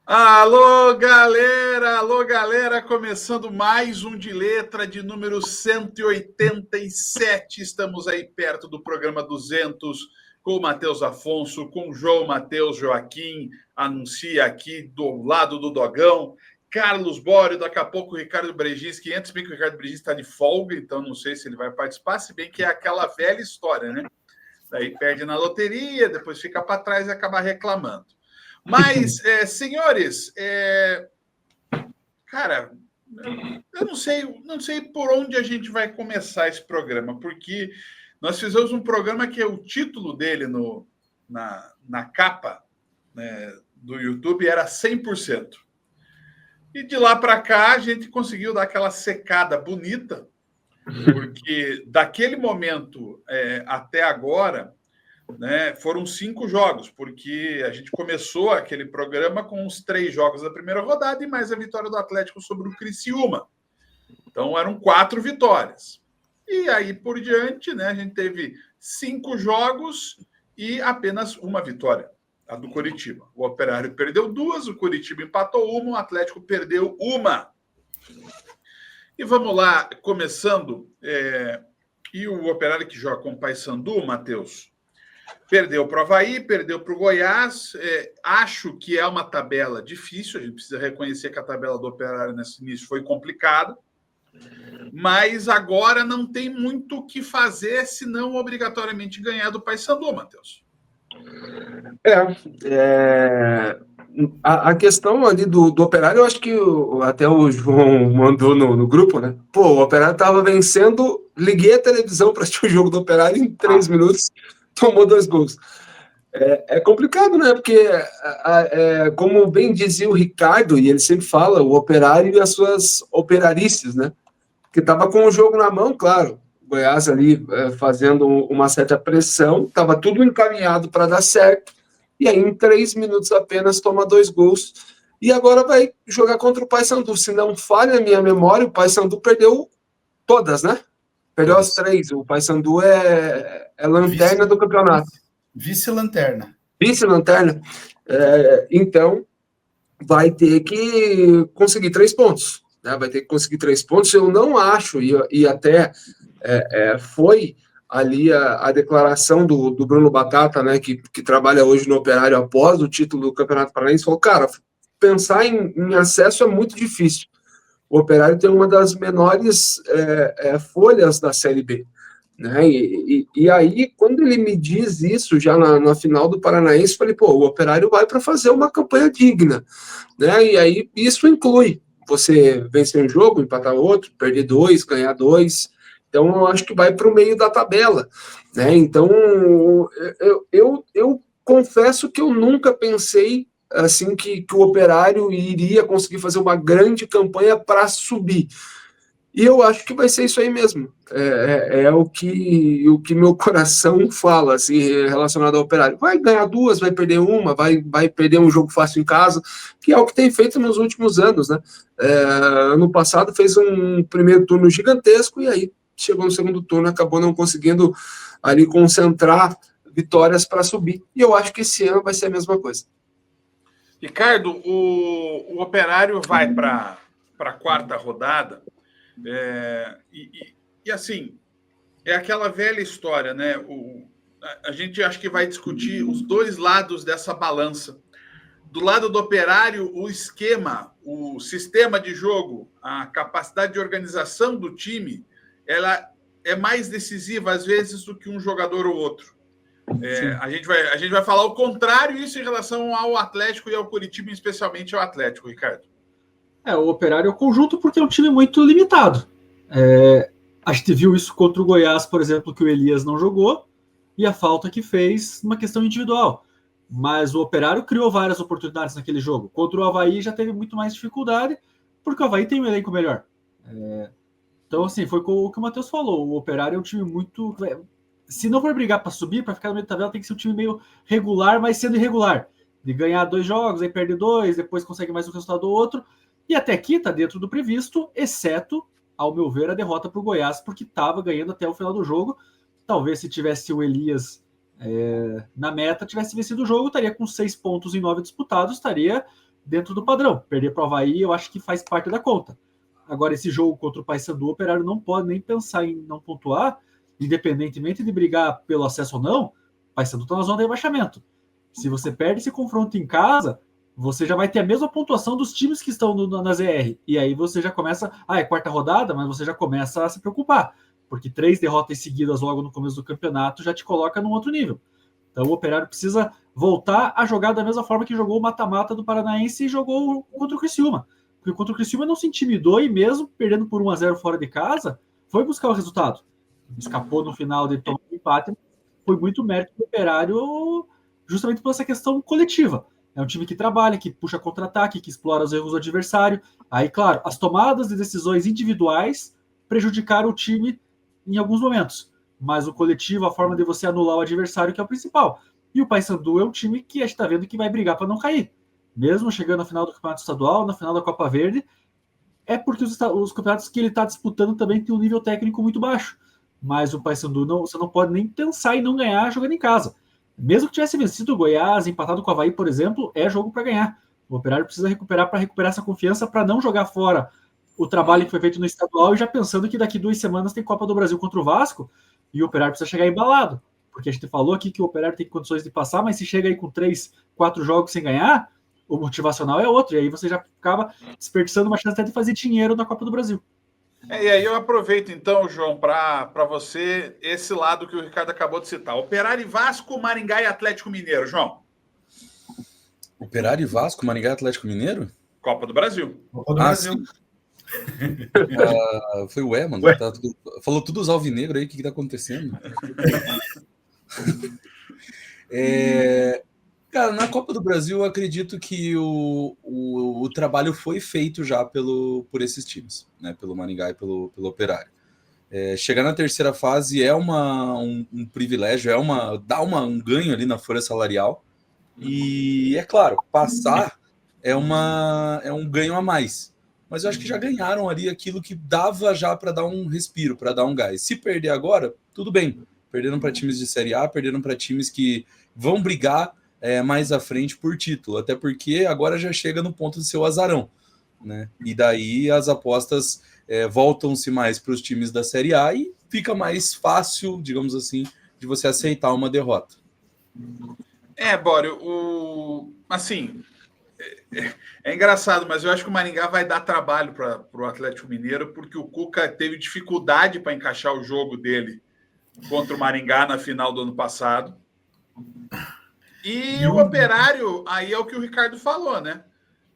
Alô galera, começando mais um de letra de número 187. Estamos aí perto do programa 200 com o Matheus Afonso, com o João Matheus Joaquim, anuncia aqui do lado do Dogão, Carlos Bório, daqui a pouco o Ricardo Breginski, antes bem que o Ricardo Breginski está de folga, então não sei se ele vai participar, se bem que é aquela velha história, né? Daí perde na loteria, depois fica para trás e acaba reclamando. Mas, senhores, cara, eu não sei por onde a gente vai começar esse programa, porque nós fizemos um programa que o título dele na capa, né, do YouTube era 100%. E de lá para cá a gente conseguiu dar aquela secada bonita, porque daquele momento até agora, né, foram 5 jogos, porque a gente começou aquele programa com os 3 jogos da primeira rodada e mais a vitória do Atlético sobre o Criciúma. Então eram 4 vitórias. E aí por diante, né, a gente teve 5 jogos e apenas uma vitória, a do Coritiba. O Operário perdeu 2, o Coritiba empatou 1, o Atlético perdeu 1. E vamos lá, começando. E o Operário que joga com o Paysandu, Matheus, perdeu para o Avaí, perdeu para o Goiás. Acho que é uma tabela difícil, a gente precisa reconhecer que a tabela do Operário nesse início foi complicada, mas agora não tem muito o que fazer senão obrigatoriamente ganhar do Paysandu, Matheus. A questão ali do Operário, eu acho que até o João mandou no grupo, né? Pô, o Operário estava vencendo, liguei a televisão para assistir o jogo do Operário em 3 minutos, tomou 2 gols. É complicado, né? Porque, como bem dizia o Ricardo, e ele sempre fala, o Operário e as suas operarices, né? Que estava com o jogo na mão, claro. O Goiás ali fazendo uma certa pressão, estava tudo encaminhado para dar certo, e aí em 3 minutos apenas toma 2 gols, e agora vai jogar contra o Paysandu. Se não falha a minha memória, o Paysandu perdeu todas, né? Perdeu as 3. O Paysandu é lanterna do campeonato. Vice-lanterna. Vice-lanterna. Então, vai ter que conseguir 3 pontos. Né? Vai ter que conseguir 3 pontos. Eu não acho, e até foi ali a declaração do Bruno Batata, né, que trabalha hoje no Operário após o título do Campeonato Paranaense, falou, cara, pensar em acesso é muito difícil. O Operário tem uma das menores folhas da Série B. Né? E aí, quando ele me diz isso, já na final do Paranaense, eu falei, pô, o Operário vai para fazer uma campanha digna. Né? E aí, isso inclui você vencer um jogo, empatar outro, perder 2, ganhar 2. Então, eu acho que vai para o meio da tabela. Né? Então, eu confesso que eu nunca pensei assim que o Operário iria conseguir fazer uma grande campanha para subir. E eu acho que vai ser isso aí mesmo. É o que meu coração fala, assim, relacionado ao Operário. Vai ganhar 2, vai perder uma, vai perder um jogo fácil em casa, que é o que tem feito nos últimos anos, né? Ano passado fez um primeiro turno gigantesco e aí chegou no segundo turno, acabou não conseguindo ali concentrar vitórias para subir. E eu acho que esse ano vai ser a mesma coisa. Ricardo, o Operário vai para a 4ª rodada. E assim, é aquela velha história, né? A gente acho que vai discutir os 2 lados dessa balança. Do lado do Operário, o esquema, o sistema de jogo, a capacidade de organização do time, ela é mais decisiva às vezes do que um jogador ou outro. A gente vai falar o contrário, isso em relação ao Atlético e ao Coritiba, especialmente ao Atlético, Ricardo. O Operário é o conjunto porque é um time muito limitado. A gente viu isso contra o Goiás, por exemplo, que o Elias não jogou, e a falta que fez numa questão individual. Mas o Operário criou várias oportunidades naquele jogo. Contra o Avaí já teve muito mais dificuldade, porque o Avaí tem um elenco melhor. Então, assim, foi o que o Matheus falou. O Operário é um time muito... Se não for brigar para subir, para ficar no meio da tabela, tem que ser um time meio regular, mas sendo irregular. De ganhar 2 jogos, aí perde 2, depois consegue mais um resultado do outro. E até aqui está dentro do previsto, exceto, ao meu ver, a derrota para o Goiás, porque estava ganhando até o final do jogo. Talvez se tivesse o Elias na meta, tivesse vencido o jogo, estaria com 6 pontos em 9 disputados, estaria dentro do padrão. Perder para o Avaí, eu acho que faz parte da conta. Agora, esse jogo contra o Paysandu, o Operário não pode nem pensar em não pontuar, independentemente de brigar pelo acesso ou não. O Paysandu está na zona de rebaixamento. Se você perde esse confronto em casa, você já vai ter a mesma pontuação dos times que estão na ZR. E aí você já começa... é quarta rodada, mas você já começa a se preocupar. Porque 3 derrotas seguidas logo no começo do campeonato já te coloca num outro nível. Então o Operário precisa voltar a jogar da mesma forma que jogou o mata-mata do Paranaense e jogou contra o Criciúma. Porque contra o Criciúma não se intimidou e mesmo perdendo por 1-0 fora de casa, foi buscar o resultado. Escapou no final de tomar um empate, foi muito mérito do Operário justamente por essa questão coletiva. É um time que trabalha, que puxa contra-ataque, que explora os erros do adversário. Aí, claro, as tomadas de decisões individuais prejudicaram o time em alguns momentos. Mas o coletivo, a forma de você anular o adversário, que é o principal. E o Paysandu é um time que a gente está vendo que vai brigar para não cair. Mesmo chegando na final do Campeonato Estadual, na final da Copa Verde, é porque os campeonatos que ele está disputando também tem um nível técnico muito baixo. Mas o Paysandu, você não pode nem pensar em não ganhar jogando em casa. Mesmo que tivesse vencido o Goiás, empatado com o Avaí, por exemplo, é jogo para ganhar. O Operário precisa recuperar essa confiança para não jogar fora o trabalho que foi feito no estadual e já pensando que daqui 2 semanas tem Copa do Brasil contra o Vasco e o Operário precisa chegar embalado. Porque a gente falou aqui que o Operário tem condições de passar, mas se chega aí com 3, 4 jogos sem ganhar, o motivacional é outro. E aí você já acaba desperdiçando uma chance até de fazer dinheiro na Copa do Brasil. E aí eu aproveito então, João, para você esse lado que o Ricardo acabou de citar. Operário e Vasco, Maringá e Atlético Mineiro, João. Operário e Vasco, Maringá e Atlético Mineiro? Copa do Brasil. Copa do Brasil. Foi o mano. Tá falou tudo os alvinegros aí, o que tá acontecendo? Cara, na Copa do Brasil, eu acredito que o trabalho foi feito já por esses times, né? Pelo Maringá e pelo Operário. Chegar na terceira fase é um privilégio, dá um ganho ali na folha salarial. E, é claro, passar é um ganho a mais. Mas eu acho que já ganharam ali aquilo que dava já para dar um respiro, para dar um gás. Se perder agora, tudo bem. Perderam para times de Série A, perderam para times que vão brigar mais à frente por título, até porque agora já chega no ponto de ser o azarão, né? E daí as apostas voltam-se mais para os times da Série A e fica mais fácil, digamos assim, de você aceitar uma derrota. Bório, assim, é engraçado, mas eu acho que o Maringá vai dar trabalho para o Atlético Mineiro, porque o Cuca teve dificuldade para encaixar o jogo dele contra o Maringá na final do ano passado. E o Operário, aí é o que o Ricardo falou, né?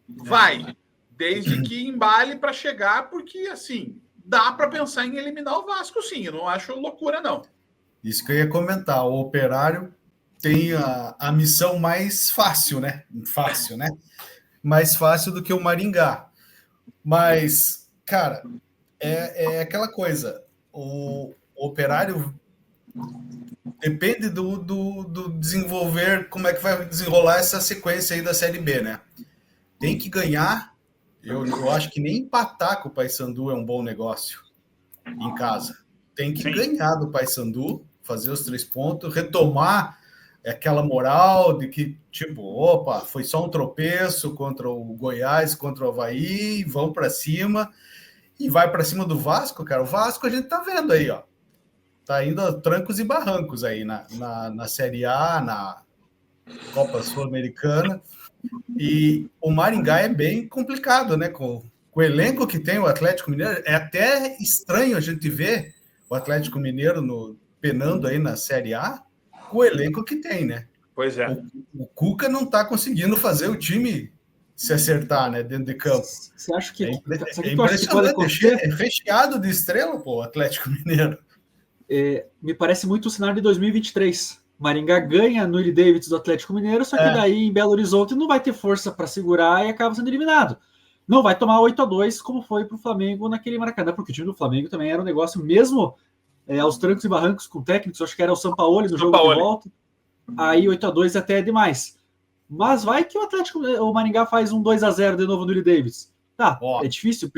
Vai, desde que embale para chegar, porque, assim, dá para pensar em eliminar o Vasco, sim. Eu não acho loucura, não. Isso que eu ia comentar. O Operário tem a missão mais fácil, né? Mais fácil do que o Maringá. Mas, cara, é aquela coisa. O Operário depende do desenvolver, como é que vai desenrolar essa sequência aí da Série B, né? Tem que ganhar. Eu acho que nem empatar com o Paysandu é um bom negócio em casa. Tem que ganhar do Paysandu, fazer os 3 pontos, retomar aquela moral de que, tipo, opa, foi só um tropeço contra o Goiás, contra o Avaí, vão para cima e vai para cima do Vasco, cara. O Vasco a gente tá vendo aí, ó. Tá indo a trancos e barrancos aí na Série A, na Copa Sul-Americana. E o Maringá é bem complicado, né? Com o elenco que tem o Atlético Mineiro, é até estranho a gente ver o Atlético Mineiro penando aí na Série A com o elenco que tem, né? Pois é. O Cuca não tá conseguindo fazer o time se acertar, né? Dentro de campo. Você acha que... É impressionante, que pode acontecer? É recheado de estrela, pô, o Atlético Mineiro. Me parece muito o cenário de 2023. Maringá ganha no Willie Davids do Atlético Mineiro, só que daí em Belo Horizonte não vai ter força para segurar e acaba sendo eliminado. Não vai tomar 8-2 como foi para o Flamengo naquele Maracanã, porque o time do Flamengo também era um negócio mesmo aos trancos e barrancos com técnicos, acho que era o Sampaoli no jogo de volta. Aí 8-2 até é demais. Mas vai que o Maringá faz um 2-0 de novo no Willie Davids. Tá, é difícil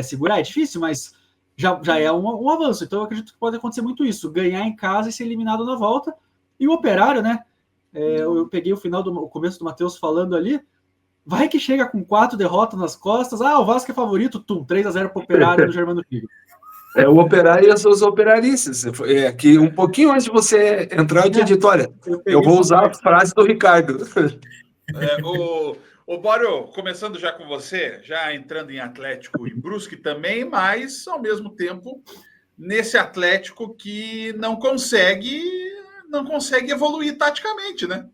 segurar, é difícil, mas já é um avanço. Então eu acredito que pode acontecer muito isso, ganhar em casa e ser eliminado na volta. E o Operário, né? Eu peguei o começo do Matheus falando ali. Vai que chega com 4 derrotas nas costas. O Vasco é favorito, 3-0 pro Operário do Germano Filho. O Operário e as suas operarices. Que um pouquinho antes de você entrar, eu tinha dito, olha, eu vou usar a frase do Ricardo. O Bório, começando já com você, já entrando em Atlético e Brusque também, mas, ao mesmo tempo, nesse Atlético que não consegue evoluir taticamente, né?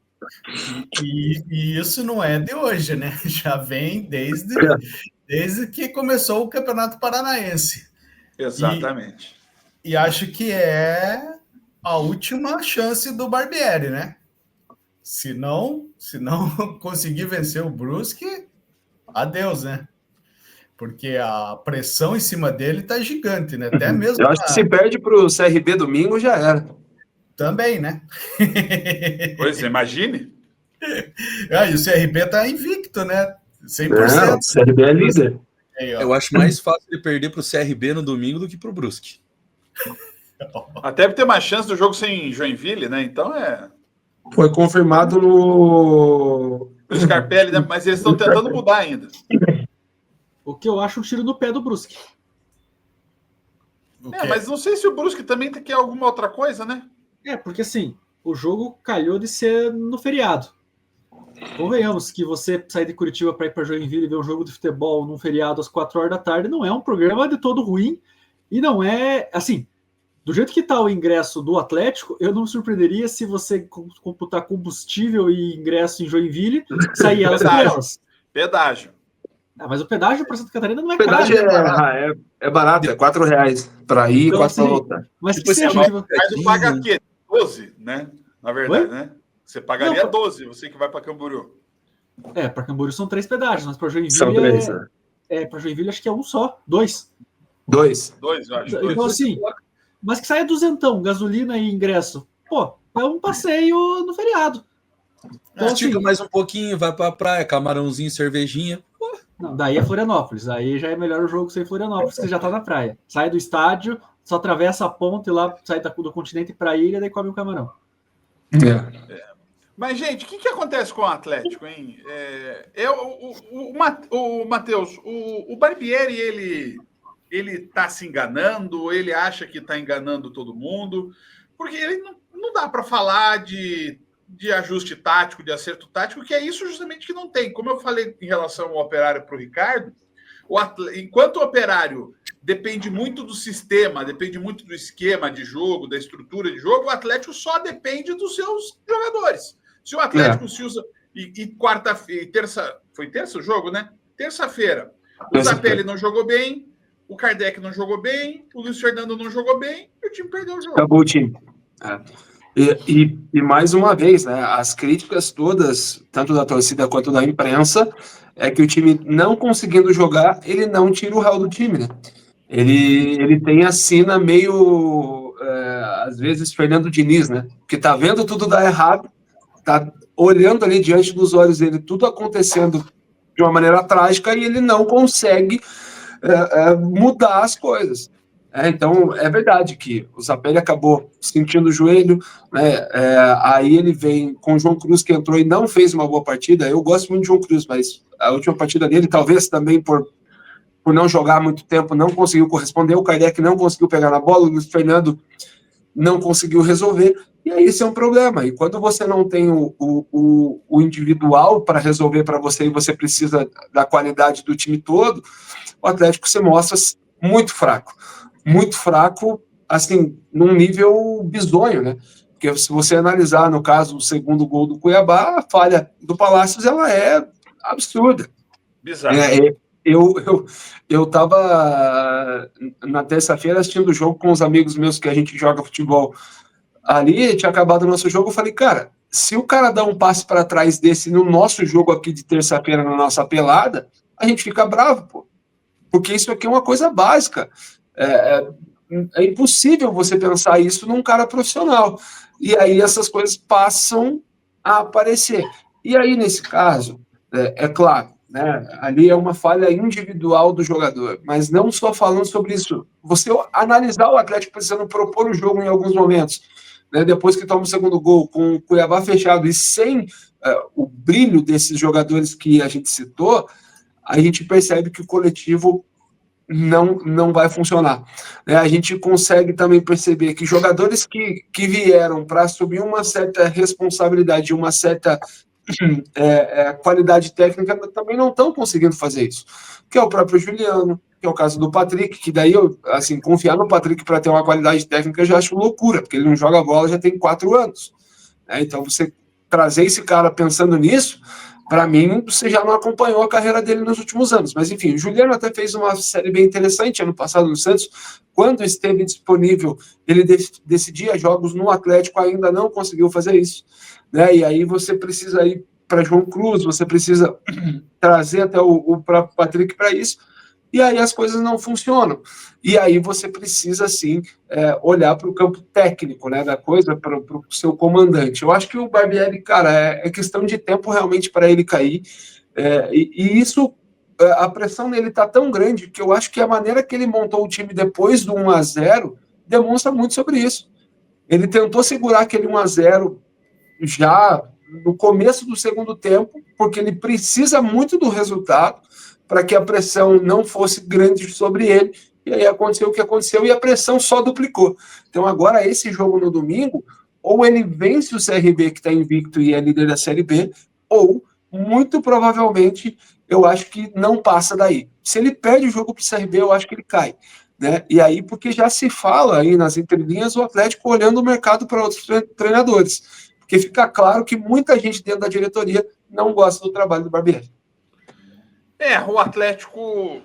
E isso não é de hoje, né? Já vem desde que começou o Campeonato Paranaense. Exatamente. E acho que é a última chance do Barbieri, né? Se não conseguir vencer o Brusque, adeus, né? Porque a pressão em cima dele tá gigante, né? Até mesmo. Eu acho que se perde para o CRB domingo, já era. Também, né? Pois, imagine. E o CRB tá invicto, né? 100%. Não, o CRB é líder. Eu acho mais fácil ele perder para o CRB no domingo do que para o Brusque. Até por ter mais chance do jogo sem Joinville, né? Então Foi confirmado no Scarpelli, né? Mas eles estão tentando mudar ainda. O que eu acho um tiro no pé do Brusque. Mas não sei se o Brusque também quer alguma outra coisa, né? Porque assim, o jogo calhou de ser no feriado. Convenhamos que você sair de Curitiba para ir para Joinville e ver um jogo de futebol num feriado às 4 horas da tarde não é um programa de todo ruim e não é, assim, do jeito que está o ingresso do Atlético, eu não me surpreenderia se você computar combustível e ingresso em Joinville, sair elas por elas. Pedágio. Mas o pedágio para Santa Catarina não é pedágio caro. É barato, é R$4 para ir e Então, 4 para assim, voltar. Mas que Mas tu paga o quê? 12, né? Na verdade, Oi? né? Você pagaria 12, você que vai para Camboriú. Para Camboriú são 3 pedágios, mas para Joinville São 3, né? Para Joinville acho que é um só, 2. 2, eu acho. Então, assim, mas que saia duzentão, gasolina e ingresso. Pô, é um passeio no feriado. Então, estica mais um pouquinho, vai pra praia, camarãozinho, cervejinha. Não, daí é Florianópolis. Aí já é melhor o jogo sem Florianópolis, que você já tá na praia. Sai do estádio, só atravessa a ponte lá, sai do continente pra ilha, daí come o camarão. Mas, gente, o que acontece com o Atlético, hein? O Matheus, o Barbieri, ele tá se enganando, ele acha que tá enganando todo mundo, porque ele não dá para falar de ajuste tático, de acerto tático, que é isso justamente que não tem. Como eu falei em relação ao Operário para o Ricardo, enquanto o Operário depende muito do sistema, depende muito do esquema de jogo, da estrutura de jogo, o Atlético só depende dos seus jogadores. Se o Atlético se usa... E quarta-feira, terça... Foi terça o jogo, né? Terça-feira. O Zapelli não jogou bem, o Kardec não jogou bem, o Luiz Fernando não jogou bem, e o time perdeu o jogo. Acabou o time. E mais uma vez, né, as críticas todas, tanto da torcida quanto da imprensa, é que o time não conseguindo jogar, ele não tira o réu do time, né? Ele tem a sina meio, às vezes, Fernando Diniz, né? Que tá vendo tudo dar errado, tá olhando ali diante dos olhos dele tudo acontecendo de uma maneira trágica e ele não consegue mudar as coisas. Então, é verdade que o Zapelli acabou sentindo o joelho, né? Aí ele vem com o João Cruz, que entrou e não fez uma boa partida. Eu gosto muito de João Cruz, mas a última partida dele, talvez também por não jogar há muito tempo, não conseguiu corresponder. O Kardec não conseguiu pegar na bola, o Luiz Fernando não conseguiu resolver. E aí esse é um problema. E quando você não tem o individual para resolver para você e você precisa da qualidade do time todo, o Atlético se mostra muito fraco, assim, num nível bizonho, né? Porque se você analisar, no caso, o segundo gol do Cuiabá, a falha do Palácios, ela é absurda. Bizarro. Eu estava na terça-feira assistindo o jogo com os amigos meus que a gente joga futebol ali, tinha acabado o nosso jogo, eu falei, cara, se o cara dá um passe para trás desse no nosso jogo aqui de terça-feira, na nossa pelada, a gente fica bravo, pô. Porque isso aqui é uma coisa básica. É impossível você pensar isso num cara profissional. E aí essas coisas passam a aparecer. E aí, nesse caso, é claro, né, ali é uma falha individual do jogador, mas não só falando sobre isso. Você analisar o Atlético precisando propor o jogo em alguns momentos. né, depois que toma o segundo gol, com o Cuiabá fechado e sem o brilho desses jogadores que a gente citou, a gente percebe que o coletivo não vai funcionar. A gente consegue também perceber que jogadores que vieram para assumir uma certa responsabilidade, uma certa qualidade técnica, também não estão conseguindo fazer isso. Que é o próprio Juliano, que é o caso do Patrick, que daí, assim, confiar no Patrick para ter uma qualidade técnica eu já acho loucura, porque ele não joga bola já tem 4 anos. Então, você trazer esse cara pensando nisso, para mim, você já não acompanhou a carreira dele nos últimos anos. Mas, enfim, o Juliano até fez uma série bem interessante ano passado no Santos. Quando esteve disponível, ele decidia jogos no Atlético, ainda não conseguiu fazer isso. E aí você precisa ir para João Cruz, você precisa trazer até o próprio Patrick para isso, e aí as coisas não funcionam. E aí você precisa, sim, olhar para o campo técnico, né, da coisa, para o seu comandante. Eu acho que o Barbieri, cara, é questão de tempo realmente para ele cair, e isso, a pressão nele está tão grande que eu acho que a maneira que ele montou o time depois do 1-0 demonstra muito sobre isso. Ele tentou segurar aquele 1-0 já no começo do segundo tempo, porque ele precisa muito do resultado para que a pressão não fosse grande sobre ele, e aí aconteceu o que aconteceu e a pressão só duplicou. Então agora esse jogo no domingo, ou ele vence o CRB que está invicto e é líder da Série B, ou muito provavelmente eu acho que não passa daí. Se ele perde o jogo para o CRB, eu acho que ele cai. E aí, porque já se fala aí nas entrelinhas o Atlético olhando o mercado para outros treinadores, porque fica claro que muita gente dentro da diretoria não gosta do trabalho do Barbieri. O Atlético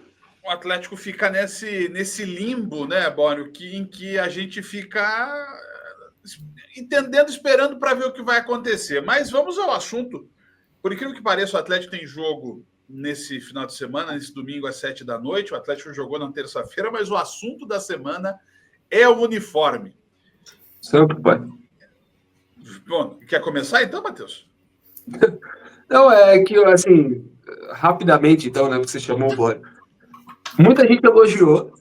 fica nesse limbo, né, Bório, em que a gente fica entendendo, esperando para ver o que vai acontecer. Mas vamos ao assunto. Por incrível que pareça, o Atlético tem jogo nesse final de semana, nesse domingo às 7 da noite. O Atlético jogou na terça-feira, mas o assunto da semana é o uniforme. Sempre, pai. Bom, quer começar então, Matheus? Não, é que, assim, rapidamente, então, né, porque você chamou o Bório. Muita gente elogiou,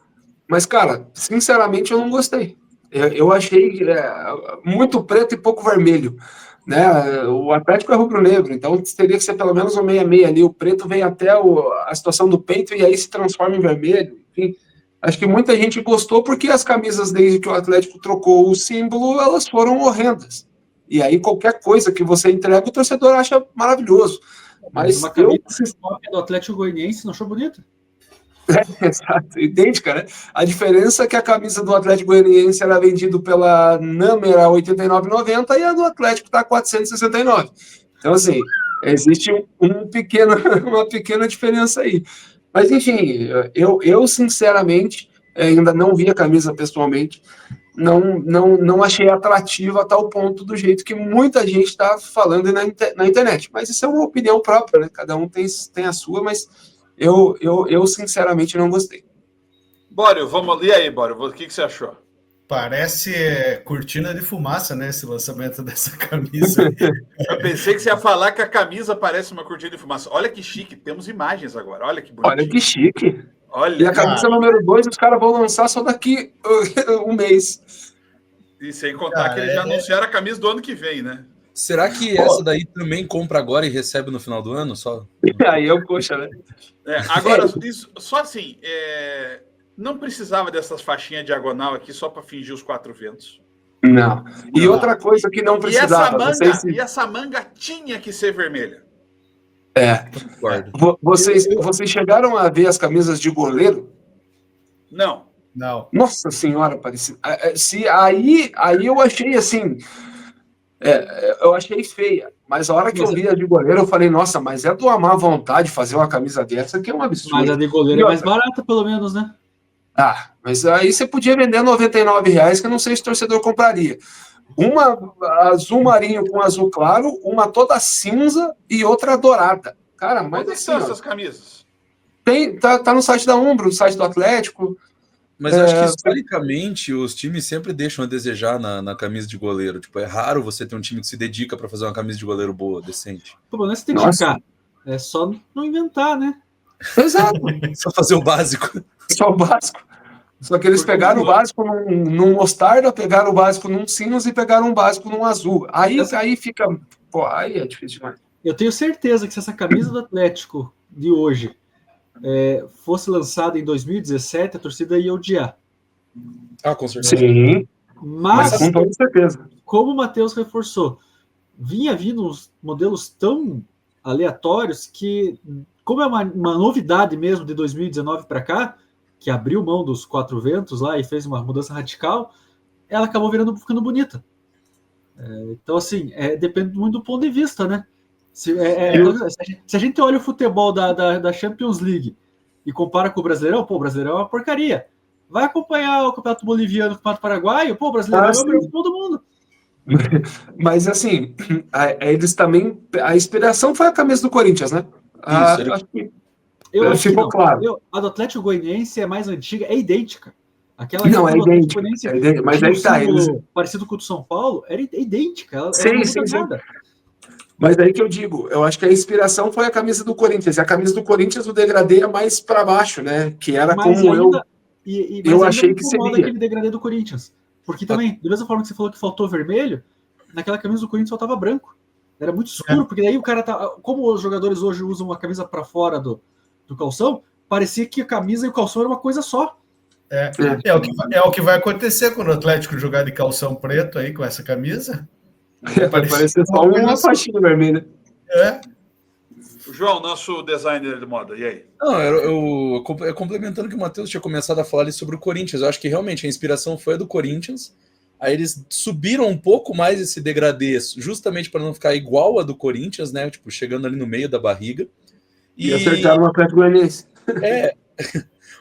mas, cara, sinceramente, eu não gostei. Eu achei muito preto e pouco vermelho, né? O Atlético é rubro-negro, então teria que ser pelo menos um meia-meia ali. O preto vem até a situação do peito e aí se transforma em vermelho. Enfim, acho que muita gente gostou porque as camisas, desde que o Atlético trocou o símbolo, elas foram horrendas. E aí qualquer coisa que você entrega, o torcedor acha maravilhoso. Mas uma camisa do Atlético Goianiense não achou bonita? Exato, idêntica, né? A diferença é que a camisa do Atlético Goianiense era vendida pela Namer a R$ 89,90 e a do Atlético está a R$ 469. Então, assim, existe uma pequena diferença aí. Mas, enfim, eu sinceramente ainda não vi a camisa pessoalmente, não achei atrativa a tal ponto do jeito que muita gente está falando na internet. Mas isso é uma opinião própria, né? Cada um tem a sua, mas eu sinceramente não gostei. Bório, vamos ler aí, Bório. O que você achou? Parece cortina de fumaça, né? Esse lançamento dessa camisa. Eu pensei que você ia falar que a camisa parece uma cortina de fumaça. Olha que chique, temos imagens agora. Olha que bonito. Olha que chique. Olha, e a camisa número 2, os caras vão lançar só daqui um mês. E sem contar que eles já anunciaram a camisa do ano que vem, né? Será que essa daí também compra agora e recebe no final do ano? Só? Aí eu, poxa, né? Agora, só assim, não precisava dessas faixinhas diagonal aqui só para fingir os 4 ventos. Não. E outra coisa que não precisava... E essa manga tinha que ser vermelha. Vocês chegaram a ver as camisas de goleiro? Não. Nossa senhora, parecia... Aí eu achei assim... eu achei feia, mas a hora que eu vi a de goleiro, eu falei, nossa, mas é do amar vontade fazer uma camisa dessa, que é um absurdo. Mas a de goleiro é mais barata, pelo menos, né? Mas aí você podia vender R$99, que eu não sei se o torcedor compraria. Uma azul marinho com azul claro, uma toda cinza e outra dourada. Cara, mas onde são essas camisas? Tá no site da Umbro, no site do Atlético. Mas eu acho que historicamente os times sempre deixam a desejar na camisa de goleiro. Tipo, é raro você ter um time que se dedica para fazer uma camisa de goleiro boa, decente. Pô, mas você tem que ficar. É só não inventar, né? Exato. Só fazer o básico. Só o básico. Só que eles pegaram o básico num mostarda, pegaram o básico num cinza e pegaram o básico num azul. Aí fica... Pô, aí é difícil demais. Eu tenho certeza que se essa camisa do Atlético de hoje fosse lançada em 2017, a torcida ia odiar. Ah, com certeza. Sim, Mas com toda certeza. como o Matheus reforçou, vinha vindo uns modelos tão aleatórios que, como é uma novidade mesmo de 2019 para cá, que abriu mão dos 4 ventos lá e fez uma mudança radical, ela acabou ficando bonita. Então, assim, depende muito do ponto de vista, né? Se a gente olha o futebol da Champions League e compara com o Brasileirão, pô, o Brasileirão é uma porcaria. Vai acompanhar o Campeonato Boliviano, o Campeonato Paraguaio, pô, o Brasileirão é o melhor futebol do mundo. Mas, assim, eles também... A inspiração foi a camisa do Corinthians, né? Acho que ficou claro. A do Atlético Goianiense é mais antiga, é idêntica. Aquela não, é idêntica. Mas aí tá, parecido com o do São Paulo, era idêntica. Ela não muda nada. Mas aí que eu digo, eu acho que a inspiração foi a camisa do Corinthians. E a camisa do Corinthians, o degradê é mais para baixo, né? Que era eu achei que seria. Aquele degradê do Corinthians. Porque também, da mesma forma que você falou que faltou vermelho, naquela camisa do Corinthians faltava branco. Era muito escuro, porque daí o cara como os jogadores hoje usam a camisa para fora do calção, parecia que a camisa e o calção era uma coisa só. É o que vai acontecer quando o Atlético jogar de calção preto aí com essa camisa. Vai parecer só uma faixinha vermelha. O João, nosso designer de moda, e aí? Não, eu complementando o que o Matheus tinha começado a falar ali sobre o Corinthians, eu acho que realmente a inspiração foi a do Corinthians. Aí eles subiram um pouco mais esse degradê, justamente para não ficar igual a do Corinthians, né? Tipo, chegando ali no meio da barriga. E acertaram o Atlético Goianiense.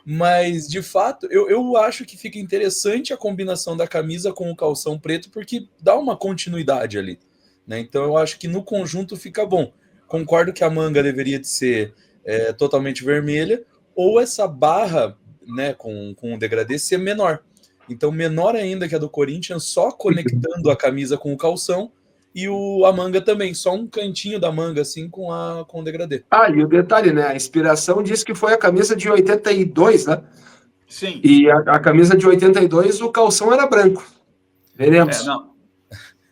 Mas, de fato, eu acho que fica interessante a combinação da camisa com o calção preto, porque dá uma continuidade ali, né? Então, eu acho que no conjunto fica bom. Concordo que a manga deveria de ser totalmente vermelha, ou essa barra, né, com o degradê ser menor. Então, menor ainda que a do Corinthians, só conectando a camisa com o calção, e a manga também, só um cantinho da manga, assim, com o degradê. E o detalhe, né? A inspiração disse que foi a camisa de 82, né? Sim. E a camisa de 82, o calção era branco. Veremos.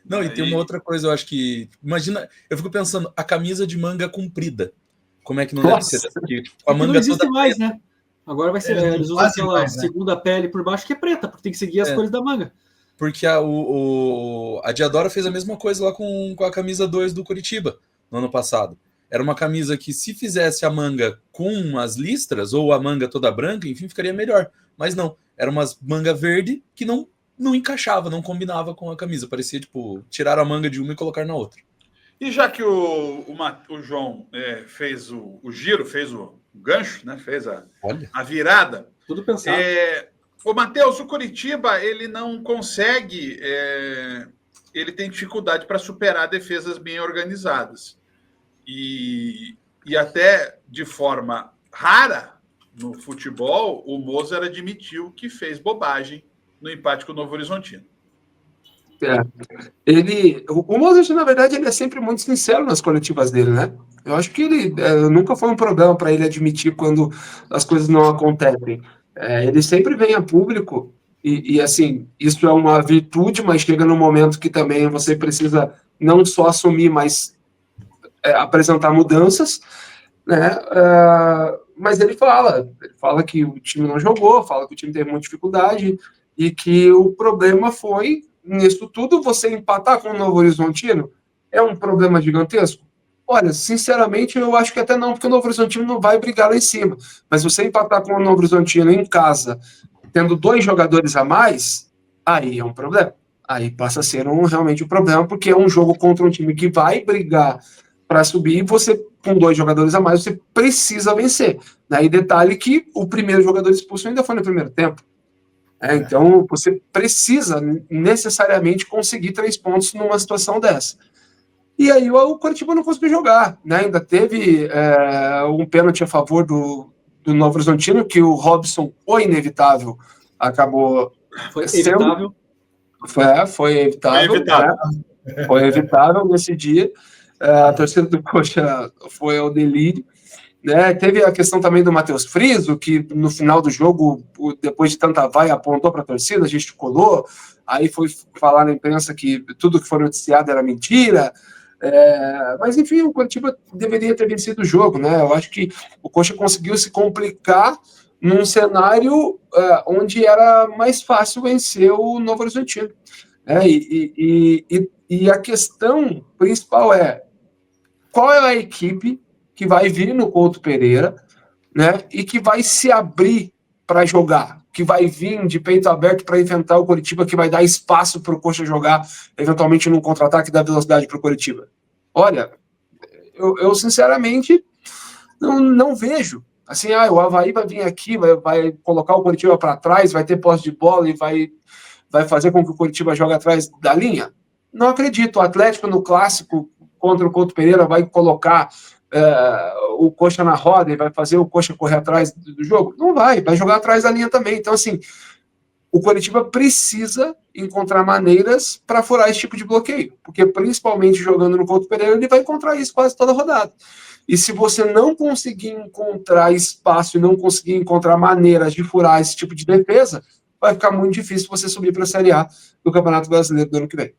Não, e tem uma outra coisa, eu acho que... Imagina, eu fico pensando, a camisa de manga comprida. Como é que não deve ser? Porque, tipo, a manga não existe toda mais, né? Agora vai ser... Eles usam aquela segunda pele por baixo que é preta, porque tem que seguir as cores da manga. Porque a Diadora fez a mesma coisa lá com a camisa 2 do Coritiba, no ano passado. Era uma camisa que, se fizesse a manga com as listras, ou a manga toda branca, enfim, ficaria melhor. Mas não, era uma manga verde que não encaixava, não combinava com a camisa. Parecia, tipo, tirar a manga de uma e colocar na outra. E já que o João fez o giro, fez o gancho, né? Fez a virada. Tudo pensado. O Matheus, o Coritiba, ele não consegue, ele tem dificuldade para superar defesas bem organizadas. E até de forma rara no futebol, o Mozart admitiu que fez bobagem no empate com o Novo Horizontino. O Mozart, na verdade, ele é sempre muito sincero nas coletivas dele, né? Eu acho que ele nunca foi um problema para ele admitir quando as coisas não acontecem. Ele sempre vem a público e, assim, isso é uma virtude, mas chega num momento que também você precisa não só assumir, mas apresentar mudanças, né? Mas ele fala que o time não jogou, fala que o time teve muita dificuldade e que o problema foi, nisso tudo, você empatar com o Novo Horizontino é um problema gigantesco? Olha, sinceramente, eu acho que até não, porque o Novo Horizontino não vai brigar lá em cima. Mas você empatar com o Novo Horizontino em casa, tendo 2 jogadores a mais, aí é um problema. Aí passa a ser realmente um problema, porque é um jogo contra um time que vai brigar para subir, e você, com 2 jogadores a mais, você precisa vencer. Daí, detalhe que o primeiro jogador expulso ainda foi no primeiro tempo. Então, você precisa necessariamente conseguir 3 pontos numa situação dessa. E aí o Coritiba não conseguiu jogar, né? Ainda teve um pênalti a favor do Novo Horizontino, que o Robson, o inevitável, acabou evitável. Foi evitável. Né? Foi evitável nesse dia. A torcida do Coxa foi ao delírio, né? Teve a questão também do Matheus Friso, que no final do jogo, depois de tanta vaia, apontou para a torcida, gesticulou, aí foi falar na imprensa que tudo que foi noticiado era mentira. Mas enfim, o Coritiba deveria ter vencido o jogo, né? Eu acho que o Coxa conseguiu se complicar num cenário onde era mais fácil vencer o Novo Horizontino. E a questão principal é qual é a equipe que vai vir no Couto Pereira, né, e que vai se abrir para jogar, que vai vir de peito aberto para enfrentar o Coritiba, que vai dar espaço para o Coxa jogar, eventualmente num contra-ataque, dar velocidade para o Coritiba. Olha, eu sinceramente não vejo. Assim, o Avaí vai vir aqui, vai colocar o Coritiba para trás, vai ter posse de bola e vai fazer com que o Coritiba jogue atrás da linha? Não acredito. O Atlético no clássico contra o Couto Pereira vai colocar o Coxa na roda e vai fazer o Coxa correr atrás do jogo? Não vai jogar atrás da linha também. Então, assim, o Coritiba precisa encontrar maneiras para furar esse tipo de bloqueio, porque principalmente jogando no Couto Pereira, ele vai encontrar isso quase toda rodada. E se você não conseguir encontrar espaço e não conseguir encontrar maneiras de furar esse tipo de defesa, vai ficar muito difícil você subir para a Série A do Campeonato Brasileiro do ano que vem.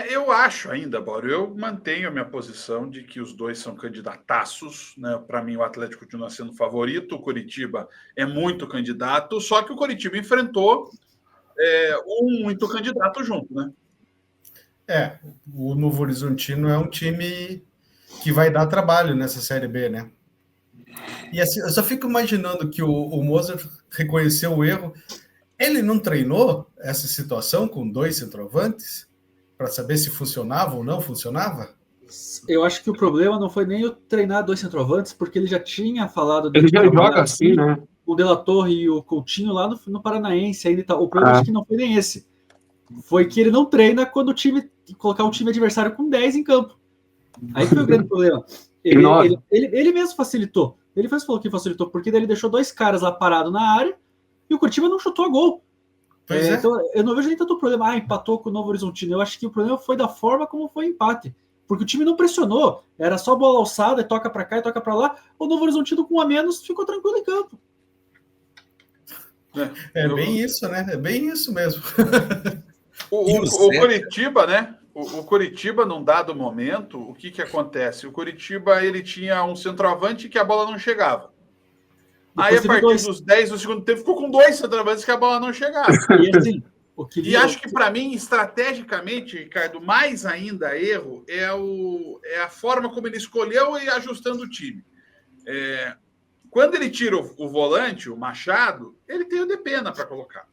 Eu acho ainda, Boro, eu mantenho a minha posição de que os dois são candidataços, né? Para mim, o Atlético continua sendo favorito, o Coritiba é muito candidato, só que o Coritiba enfrentou um muito candidato junto, né? O Novo Horizontino é um time que vai dar trabalho nessa Série B, né? E assim, eu só fico imaginando que o Mozart reconheceu o erro. Ele não treinou essa situação com 2 centroavantes para saber se funcionava ou não funcionava? Eu acho que o problema não foi nem o treinar 2 centroavantes, porque ele já tinha falado... Ele já joga assim, né? O De La Torre e o Coutinho lá no Paranaense. Ainda tá. O problema acho que não foi nem esse. Foi que ele não treina quando o time... colocar o time adversário com 10 em campo. Aí foi o grande problema. Ele mesmo facilitou. Ele falou que facilitou, porque daí ele deixou 2 caras lá parados na área e o Coritiba não chutou a gol. Então, eu não vejo nem tanto problema. Empatou com o Novo Horizontino. Eu acho que o problema foi da forma como foi o empate. Porque o time não pressionou. Era só bola alçada, e toca para cá e toca para lá. O Novo Horizontino, com 1 a menos, ficou tranquilo em campo. Bem isso, né? É bem isso mesmo. O Coritiba, né? O Coritiba, num dado momento, o que acontece? O Coritiba, ele tinha um centroavante que a bola não chegava. Aí, a partir dos 10 do segundo tempo, ficou com 2 centroavantes que a bola não chegava. E acho que, para mim, estrategicamente, Ricardo, mais ainda erro é a forma como ele escolheu e ajustando o time. Quando ele tira o volante, o Machado, ele tem o Depena para colocar.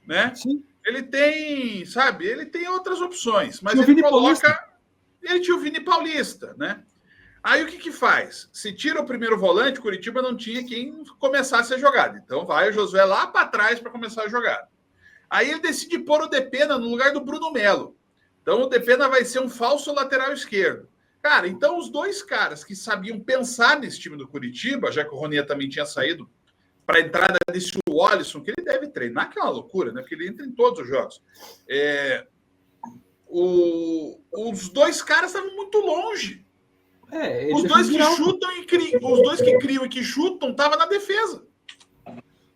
Né? Sim. Ele tem, sabe, ele tem outras opções, mas ele coloca... Ele tinha o Vini Paulista, né? Aí o que faz? Se tira o primeiro volante, o Coritiba não tinha quem começasse a jogada. Então vai o Josué lá para trás para começar a jogada. Aí ele decide pôr o Depena no lugar do Bruno Melo. Então o Depena vai ser um falso lateral esquerdo. Cara, então os 2 caras que sabiam pensar nesse time do Coritiba, já que o Roninha também tinha saído, para a entrada desse Wallison, que ele deve treinar, que é uma loucura, né? Porque ele entra em todos os jogos. Os 2 caras estavam muito longe. Os 2 que chutam e criam, os 2 que criam e que chutam estavam na defesa.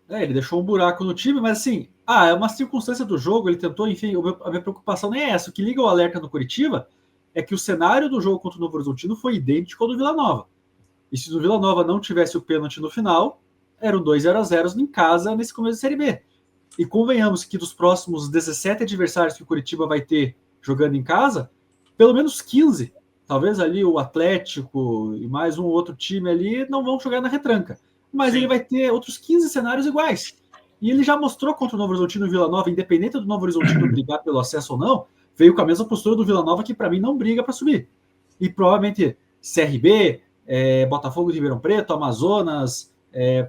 Ele deixou um buraco no time, mas assim, é uma circunstância do jogo, ele tentou, enfim, a minha preocupação nem é essa. O que liga o alerta no Coritiba é que o cenário do jogo contra o Novo Horizontino foi idêntico ao do Vila Nova. E se o Vila Nova não tivesse o pênalti no final, eram 2 0-0 em casa nesse começo da Série B. E convenhamos que dos próximos 17 adversários que o Coritiba vai ter jogando em casa, pelo menos 15, talvez ali o Atlético e mais um outro time ali, não vão jogar na retranca. Mas Sim. Ele vai ter outros 15 cenários iguais. E ele já mostrou contra o Novo Horizontino e o Vila Nova, independente do Novo Horizontino brigar pelo acesso ou não, veio com a mesma postura do Vila Nova, que para mim não briga para subir. E provavelmente CRB, Botafogo de Ribeirão Preto, Amazonas,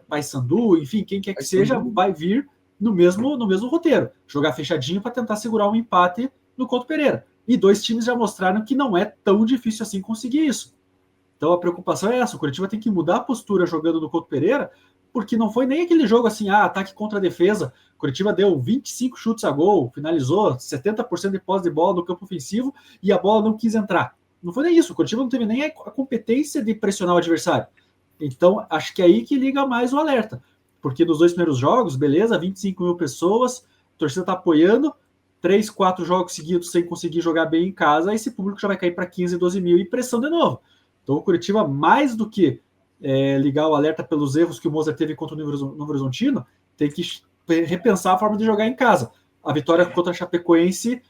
Paysandu, enfim, quem quer que seja, vai vir no mesmo roteiro. Jogar fechadinho para tentar segurar um empate no Couto Pereira. E 2 times já mostraram que não é tão difícil assim conseguir isso. Então a preocupação é essa, o Coritiba tem que mudar a postura jogando no Couto Pereira, porque não foi nem aquele jogo assim, ataque contra a defesa. O Coritiba deu 25 chutes a gol, finalizou 70% de posse de bola no campo ofensivo e a bola não quis entrar. Não foi nem isso, o Coritiba não teve nem a competência de pressionar o adversário. Então, acho que é aí que liga mais o alerta. Porque nos 2 primeiros jogos, beleza, 25 mil pessoas, a torcida está apoiando, 3, 4 jogos seguidos sem conseguir jogar bem em casa, esse público já vai cair para 15, 12 mil e pressão de novo. Então, o Curitiba, mais do que ligar o alerta pelos erros que o Mozart teve contra o Novo Horizontino, tem que repensar a forma de jogar em casa. A vitória contra a Chapecoense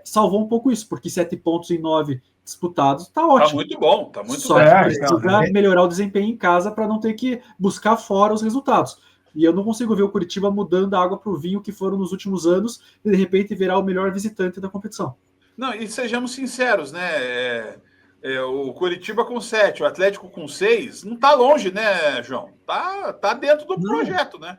salvou um pouco isso, porque 7 pontos em 9 disputados tá ótimo. Tá muito bom, tá muito Só bom. que precisa melhorar o desempenho em casa para não ter que buscar fora os resultados. E eu não consigo ver o Curitiba mudando a água para o vinho que foram nos últimos anos e de repente virar o melhor visitante da competição. Não, e sejamos sinceros, né? O Curitiba com 7, o Atlético com 6, não tá longe, né, João? Tá dentro do projeto, né?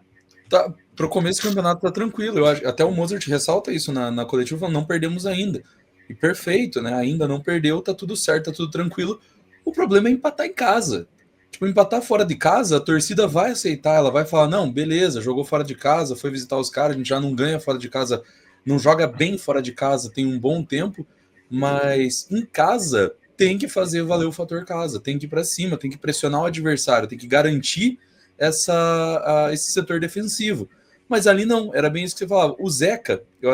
Tá, pro começo do campeonato tá tranquilo. Eu acho, até o Mozart ressalta isso na coletiva, falando, não perdemos ainda. E perfeito, né? Ainda não perdeu, tá tudo certo, tá tudo tranquilo. O problema é empatar em casa. Tipo, empatar fora de casa, a torcida vai aceitar, ela vai falar, não, beleza, jogou fora de casa, foi visitar os caras, a gente já não ganha fora de casa, não joga bem fora de casa, tem um bom tempo, mas em casa tem que fazer valer o fator casa, tem que ir para cima, tem que pressionar o adversário, tem que garantir esse setor defensivo. Mas ali não, era bem isso que você falava. O Zeca, eu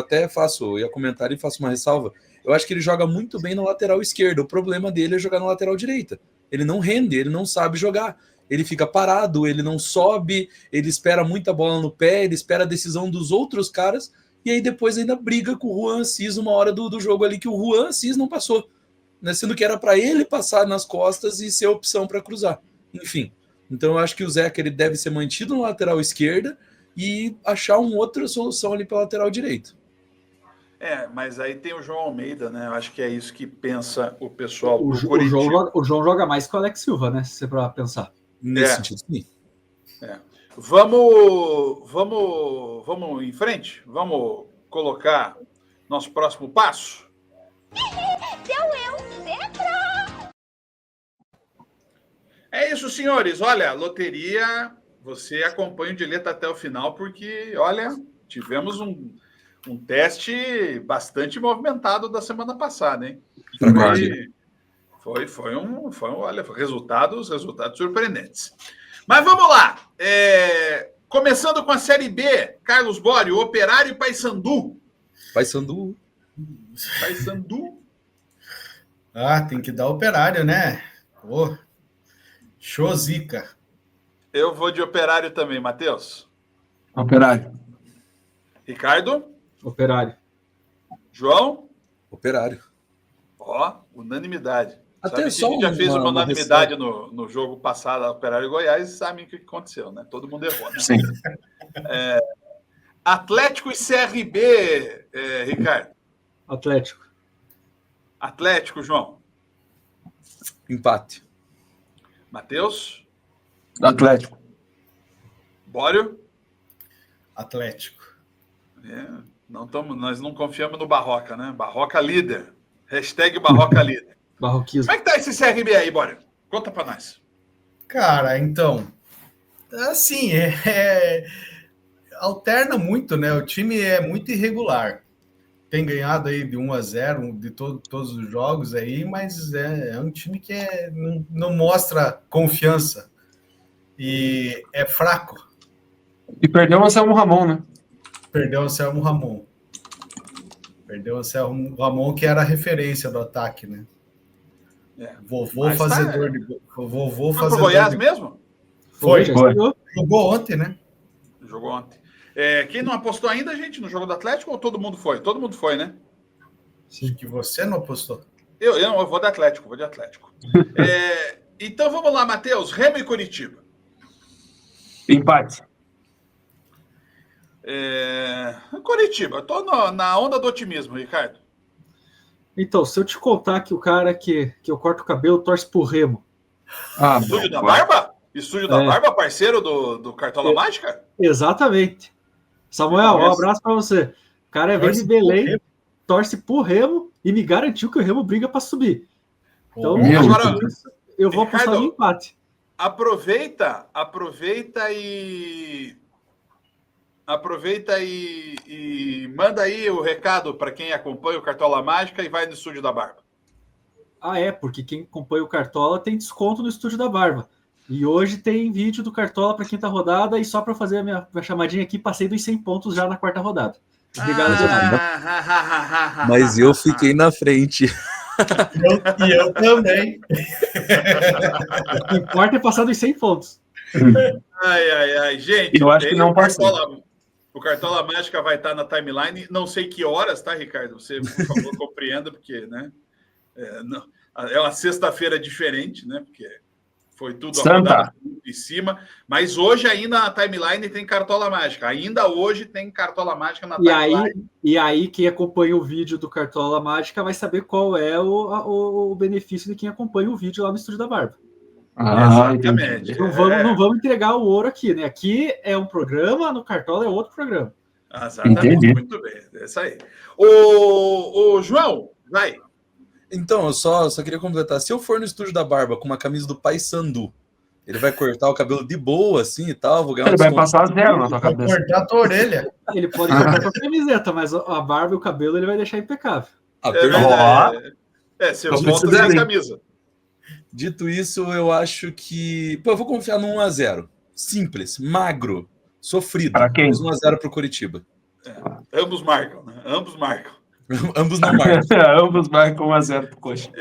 ia comentar e faço uma ressalva, eu acho que ele joga muito bem na lateral esquerda, o problema dele é jogar na lateral direita. Ele não rende, ele não sabe jogar. Ele fica parado, ele não sobe, ele espera muita bola no pé, ele espera a decisão dos outros caras, e aí depois ainda briga com o Juan Assis uma hora do jogo ali que o Juan Assis não passou, né? Sendo que era para ele passar nas costas e ser a opção para cruzar. Enfim, então eu acho que o Zeca ele deve ser mantido na lateral esquerda e achar uma outra solução ali para lateral direito. Mas aí tem o João Almeida, né? Eu acho que é isso que pensa o pessoal do Curitiba. O João joga mais que o Alex Silva, né? Se você para pensar. Nesse sentido, sim. Vamos em frente? Vamos colocar nosso próximo passo? É isso, senhores. Olha, loteria, você acompanha o Dileta até o final, porque, olha, tivemos um teste bastante movimentado da semana passada, hein? Foi resultados surpreendentes. Mas vamos lá. Começando com a Série B, Carlos Bório, Operário e Paysandu. Paysandu. Tem que dar Operário, né? Chozica. Eu vou de Operário também, Matheus. Operário. Ricardo? Operário. João? Operário. Unanimidade. Até só já fez uma unanimidade no jogo passado, Operário e Goiás, e sabem o que aconteceu, né? Todo mundo errou, né? Sim. Atlético e CRB, Ricardo. Atlético, João. Empate. Matheus. Atlético. Bório. Atlético. Nós não confiamos no Barroca, né? Barroca líder. #Barroca líder. Barroquismo. Como é que tá esse CRB aí, Bório? Conta pra nós. Cara, então, assim, alterna muito, né? O time é muito irregular. Tem ganhado aí de 1-0 de todos os jogos aí, mas é um time que não mostra confiança e é fraco. E perdeu o Anselmo Ramon, né? Perdeu o Anselmo Ramon, que era a referência do ataque, né? Vovô fazedor de gol. Vovô foi pro Goiás mesmo? Foi. Jogou ontem, né? Jogou ontem. Quem não apostou ainda, gente, no jogo do Atlético, ou todo mundo foi? Todo mundo foi, né? Sim, que você não apostou. Eu vou de Atlético, então vamos lá, Matheus. Remo e Curitiba. Empate. Curitiba, tô na onda do otimismo, Ricardo. Então, se eu te contar que o cara que eu corto o cabelo torce pro Remo. Estúdio da Barba? Estúdio da Barba, parceiro do Cartola Mágica? Exatamente. Samuel, um abraço para você. O cara vem de Belém, torce pro Remo e me garantiu que o Remo briga para subir. Então, agora eu vou apostar no empate. Aproveita e manda aí o recado para quem acompanha o Cartola Mágica e vai no Estúdio da Barba. Porque quem acompanha o Cartola tem desconto no Estúdio da Barba. E hoje tem vídeo do Cartola para quinta rodada, e só para fazer a minha chamadinha aqui, passei dos 100 pontos já na quarta rodada. Obrigado, Renato. Mas eu fiquei na frente. E eu também. O que importa é passar dos 100 pontos. Ai. Gente, Eu acho que não passou. O Cartola Mágica vai estar na timeline. Não sei que horas, tá, Ricardo? Você, por favor, compreenda, porque, né? É uma sexta-feira diferente, né? Porque foi tudo acordado em cima. Mas hoje ainda na timeline tem Cartola Mágica. Ainda hoje tem Cartola Mágica na timeline. E aí quem acompanha o vídeo do Cartola Mágica vai saber qual é o benefício de quem acompanha o vídeo lá no Estúdio da Barba. Exatamente. Não vamos entregar o ouro aqui, né? Aqui é um programa, no Cartola é outro programa. Exatamente. Entendi. Muito bem. É isso aí. O João, vai. Então, eu só queria completar. Se eu for no Estúdio da Barba com uma camisa do Paysandu, ele vai cortar o cabelo de boa, assim, e tal, vou ganhar Ele vai passar 0 na tua cabeça. Vai cortar a tua orelha. Ele pode cortar a camiseta, mas a barba e o cabelo ele vai deixar impecável. Se eu volto sem camisa. Dito isso, eu acho que... eu vou confiar no 1-0. Simples, magro, sofrido. Para quem? 1-0 pro Curitiba. Ambos marcam, né? Ambos marcam. Ambos não marcam. Ambos marcam 1-0 pro Coxa.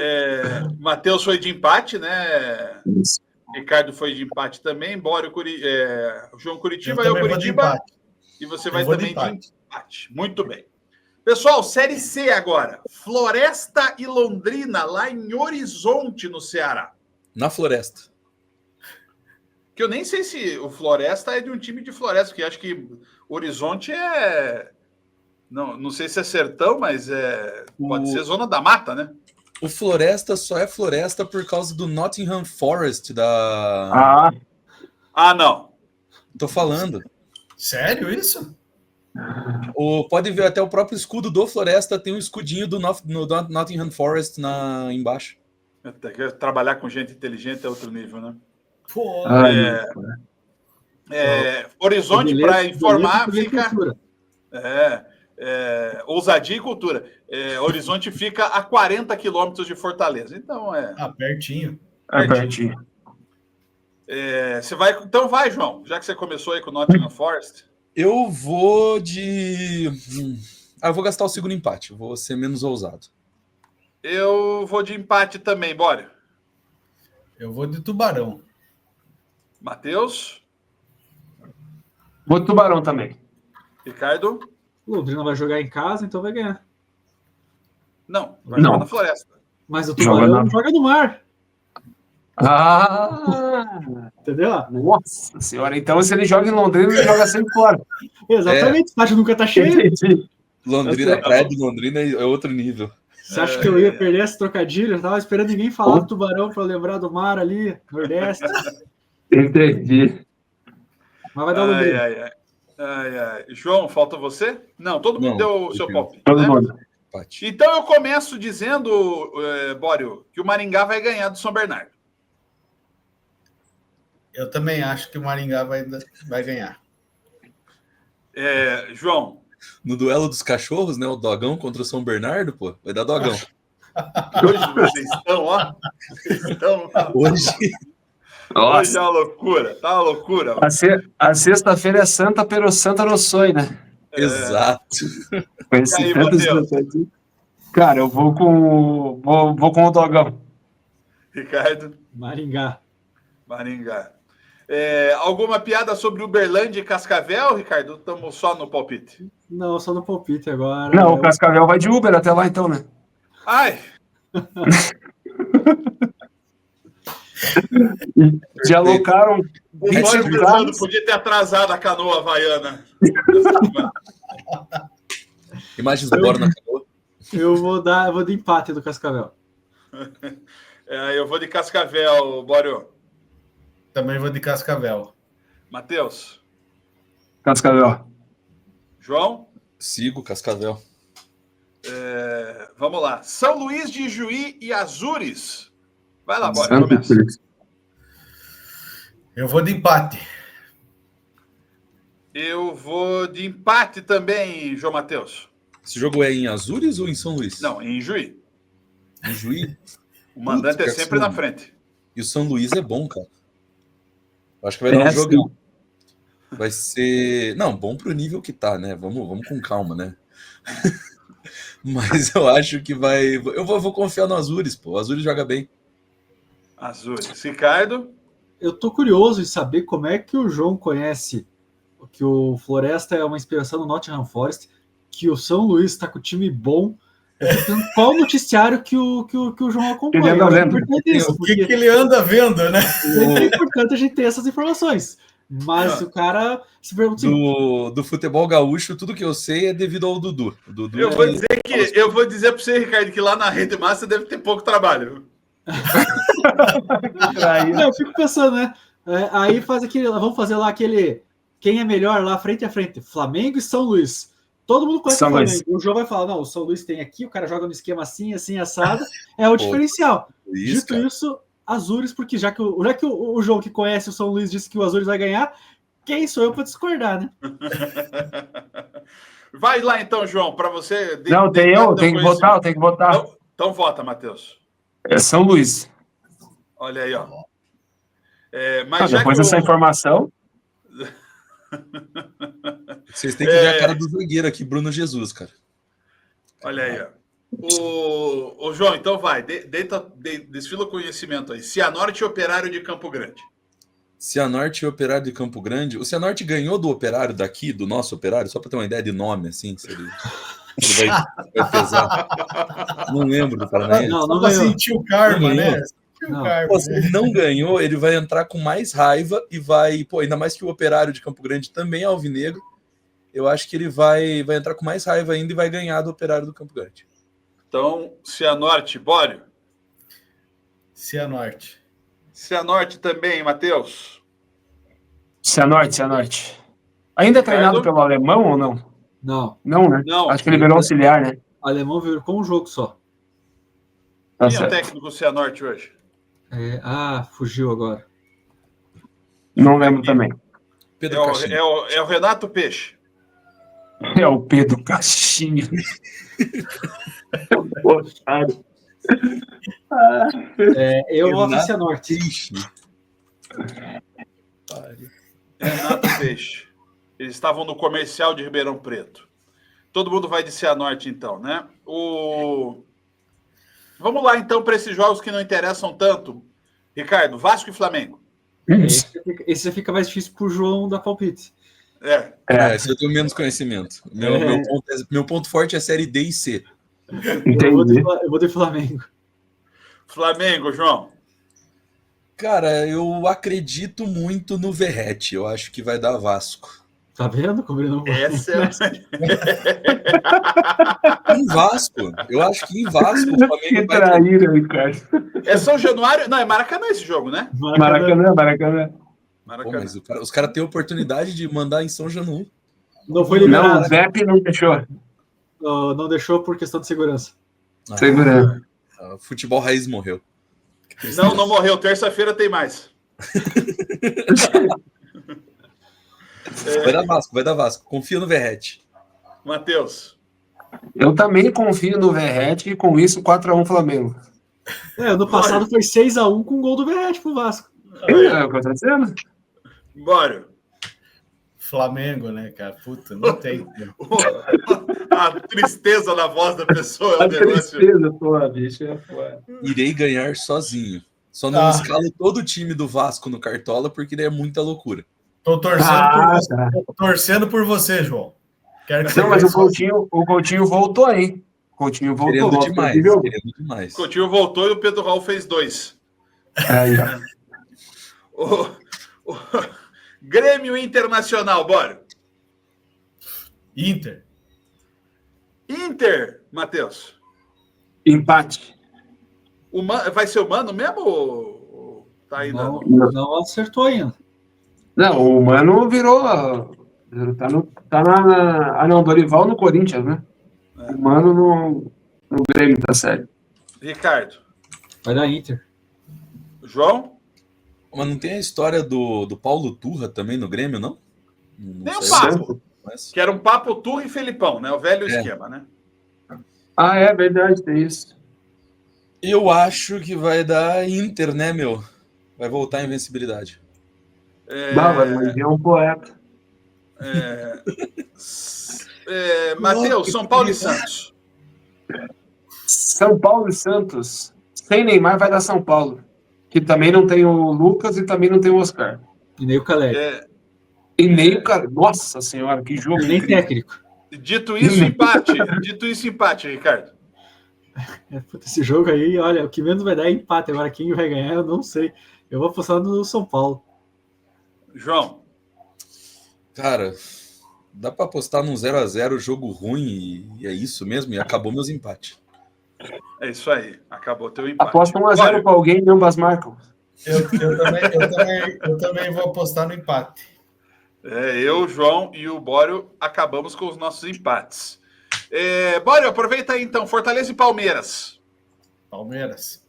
Matheus foi de empate, né? Isso. Ricardo foi de empate também. Bora o João Curitiba, eu Curitiba. E você vai também de empate. Muito bem. Pessoal, Série C agora. Floresta e Londrina, lá em Horizonte, no Ceará. Na Floresta. Que eu nem sei se o Floresta é de um time de Floresta, porque acho que Horizonte é... Não sei se é sertão, mas pode ser zona da mata, né? O Floresta só é Floresta por causa do Nottingham Forest da... Não. Tô falando. Sério isso? Pode ver até o próprio escudo do Floresta, tem um escudinho do Nottingham Forest embaixo. Trabalhar com gente inteligente é outro nível, né? Pô. Horizonte, para informar, fica... ousadia e cultura. Horizonte fica a 40 quilômetros de Fortaleza. Então pertinho. Pertinho. Você vai. Então vai, João. Já que você começou aí com o Nottingham Forest. Eu vou de. Eu vou gastar o segundo empate. Vou ser menos ousado. Eu vou de empate também, bora. Eu vou de Tubarão. Matheus? Vou de Tubarão também. Ricardo? Londrina vai jogar em casa, então vai ganhar. Não, vai jogar na Floresta. Mas o Tubarão joga no mar. Entendeu? Nossa senhora, então se ele joga em Londrina, ele joga sempre fora. Exatamente, o estádio nunca tá cheio. Londrina, a praia de Londrina é outro nível. Você acha que eu ia perder esse trocadilho? Eu tava esperando ninguém falar do Tubarão para lembrar do mar ali, Nordeste. Entendi. Mas vai dar Londrina. João, falta você? Não, todo mundo deu o seu palpite. Todo né? mundo. Então eu começo dizendo, Bório, que o Maringá vai ganhar do São Bernardo. Eu também acho que o Maringá vai ganhar. João. No duelo dos cachorros, né? O Dogão contra o São Bernardo, pô. Vai dar Dogão. Hoje vocês estão, ó. Hoje é uma loucura. Tá uma loucura. A sexta-feira é Santa, pero Santa no sonho, né? Exato. Cara, eu vou com o Dogão. Ricardo. Maringá. Alguma piada sobre Uberlândia e Cascavel, Ricardo? Estamos só no palpite. Não, só no palpite agora. Não, o Cascavel vai de Uber até lá, então, né? Ai! Já alocaram. Podia ter atrasado a canoa havaiana. Imagens do Bora na canoa. Eu vou de empate do Cascavel. Eu vou de Cascavel, Bório. Também vou de Cascavel. Matheus. Cascavel. João. Sigo Cascavel. Vamos lá. São Luís de Juí e Azures. Vai lá, Bório, começa. Eu vou de empate. Eu vou de empate também, João Matheus. Esse jogo é em Azures ou em São Luís? Não, em Juí. Em Juí? O mandante é sempre na frente. E o São Luís é bom, cara. Eu acho que vai dar um É, jogão. Vai ser. Não, bom pro nível que tá, né? Vamos com calma, né? Mas eu acho que vai. Eu vou confiar no Azures, pô. O Azures joga bem. Azures. Ricardo? Eu tô curioso em saber como é que o João conhece que o Floresta é uma inspiração no Nottingham Forest, que o São Luís está com o time bom. Eu tô pensando qual noticiário que o João acompanha. Ele Eu anda acho vendo. importante isso, O que porque ele anda vendo, né? sempre é importante a gente ter essas informações. Mas o cara se pergunta assim, Do futebol gaúcho, tudo que eu sei é devido ao Dudu. O Dudu Eu vou dizer para você, Ricardo, que lá na Rede Massa deve ter pouco trabalho. não, eu fico pensando, né? Aí faz aquele. Vamos fazer lá aquele. Quem é melhor lá frente a frente? Flamengo e São Luís. Todo mundo conhece São o Flamengo. Luís. O João vai falar: não, o São Luís tem aqui, o cara joga no esquema assim, assim, assado. É o diferencial. Luís, Dito cara. isso, Azures, porque já que o João que conhece o São Luís disse que o Azures vai ganhar, quem sou eu para discordar, né? Vai lá então, João, para você. Não, tem eu, tenho que votar, eu tenho que votar. Então vota, Matheus. É São Luís. Olha aí, ó. Mas já Depois que dessa informação, Vocês têm que ver a cara do zagueiro aqui, Bruno Jesus, cara. Olha aí, ó. O João, então vai. Desfila o conhecimento aí. Cianorte e Operário de Campo Grande. Cianorte e Operário de Campo Grande. O Cianorte ganhou do Operário daqui, do nosso Operário, só para ter uma ideia de nome, assim, se ele vai pesar. Não lembro do Paranaense. Não Só pra ganhou. sentir o karma, Não né? ganhou. Sentir o Não. karma, Pô, se né? ele não ganhou, ele vai entrar com mais raiva e vai. Pô, ainda mais que o Operário de Campo Grande também é alvinegro. Eu acho que ele vai entrar com mais raiva ainda e vai ganhar do Operário do Campo Grande. Então, Cianorte, Bório. Cianorte. Cianorte também, Matheus. Cianorte. Ainda é treinado pelo alemão ou não? Não. Não, né? Não. Acho que ele virou auxiliar, né? O alemão virou com um jogo só. Tá Quem é o certo. técnico do Cianorte hoje? Fugiu agora. Não lembro também. Pedro Caixinha. É o Renato Peixe. É o Pedro Caixinha. Otário. Eu voto em Cianorte. Ixi. Renato Peixe. Eles estavam no comercial de Ribeirão Preto. Todo mundo vai de Cianorte, então, né? Vamos lá, então, para esses jogos que não interessam tanto. Ricardo, Vasco e Flamengo. Esse já fica mais difícil pro João dar palpite. Esse eu tenho menos conhecimento. Meu ponto forte é série D e C. Entendi. Eu vou de Flamengo. Flamengo, João. Cara, eu acredito muito no Verrete. Eu acho que vai dar Vasco. Tá vendo como ele não Essa Em Vasco. Eu acho que em Vasco o Flamengo Que vai... traíra, Ricardo. é São Januário? Não, é Maracanã esse jogo, né? Maracanã. Pô, mas os caras têm a oportunidade de mandar em São Januário. Não foi Não, liberado. o Zep não deixou. Não deixou por questão de segurança. Segurando. Futebol raiz morreu. Não morreu. Terça-feira tem mais. Vai dar Vasco. Confia no Verrete. Matheus. Eu também confio no Verrete e com isso 4-1 Flamengo. No passado foi 6-1 com o gol do Verrete pro Vasco. É o que eu tô dizendo. Bora. Flamengo, né, cara? Puta, não tem. A tristeza na voz da pessoa é A um negócio. tristeza, porra, bicho. É foda. Irei ganhar sozinho. Só não escalo todo o time do Vasco no Cartola, porque daí é muita loucura. Tô torcendo por você. Tô torcendo por você, João. Quero que você Não, mas ganhe o Coutinho voltou aí. O Coutinho voltou. Querendo voltou demais. Coutinho voltou e o Pedro Raul fez 2. Aí, ó. O Grêmio Internacional, bora. Inter. Inter, Matheus. Empate. Vai ser o Mano mesmo ou tá ainda? Não acertou ainda. Não, o Mano virou. Tá na. Não, Dorival no Corinthians, né? O Mano no Grêmio, tá sério. Ricardo. Vai dar Inter. João? Mas não tem a história do Paulo Turra também no Grêmio, não? Nem um papo. Que era um papo Turra e Felipão, né? O velho esquema, né? Ah, é verdade, tem isso. Eu acho que vai dar Inter, né, meu? Vai voltar a invencibilidade. Mas é um poeta. Matheus, São Paulo e Santos. São Paulo e Santos. Sem Neymar vai dar São Paulo. Que também não tem o Lucas e também não tem o Oscar. E nem o Caleri. E nem o cara. Nossa senhora, que jogo. E nem técnico. Dito isso, empate, Ricardo. Esse jogo aí, olha, o que menos vai dar é empate. Agora quem vai ganhar, eu não sei. Eu vou apostar no São Paulo. João. Cara, dá para apostar num 0-0, jogo ruim, e é isso mesmo, e acabou meus empates. É isso aí, acabou teu empate. Aposta 1-0 para alguém e ambas marcam. Eu também vou apostar no empate. Eu, João e o Bório acabamos com os nossos empates. Bório, aproveita aí então, Fortaleza e Palmeiras. Palmeiras.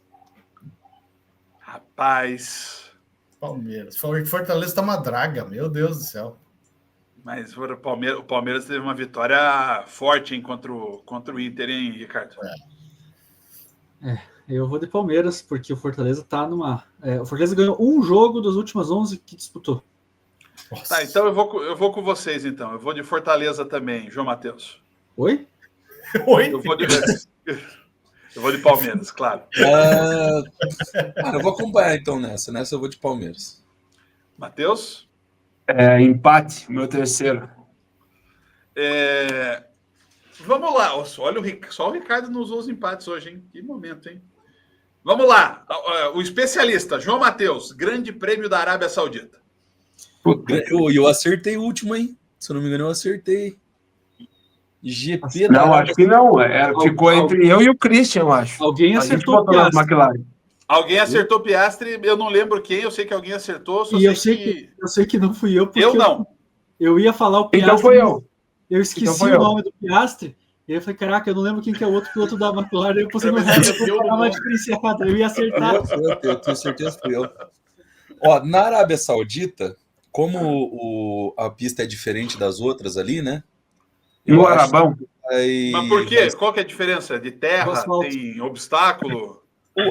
Rapaz. Palmeiras. Fortaleza tá uma draga, meu Deus do céu. Mas o Palmeiras teve uma vitória forte, hein, contra o Inter, hein, Ricardo? Eu vou de Palmeiras, porque o Fortaleza tá numa... o Fortaleza ganhou um jogo das últimas 11 que disputou. Nossa. Tá, então eu vou com vocês, então. Eu vou de Fortaleza também, João Matheus. Oi? Oi? Eu vou de Palmeiras, claro. Cara, eu vou acompanhar então nessa. Nessa eu vou de Palmeiras. Matheus? Empate, o meu terceiro. Vamos lá. Olha, só o Ricardo não usou os empates hoje, hein? Que momento, hein? Vamos lá. O especialista, João Matheus, Grande Prêmio da Arábia Saudita. Eu acertei o último, hein? Se eu não me engano, eu acertei. GP da Não, Arábia acho que não. Ficou entre eu e o Christian, eu acho. Alguém A gente acertou botou nas McLaren. Alguém acertou Piastri, eu não lembro quem, eu sei que alguém acertou. E eu sei que não fui eu, porque eu não. Eu ia falar o Piastri. Então foi eu. Eu esqueci o nome do Piastri. E eu falei, caraca, eu não lembro quem que é o outro piloto da McLaren. Eu postei no Hamilton para dar uma diferenciada. Eu ia acertar. Eu tenho certeza que fui eu. Ó, na Arábia Saudita, como a pista é diferente das outras ali, né? No Arabão. Mas por quê? Qual que é a diferença? De terra? Tem obstáculo?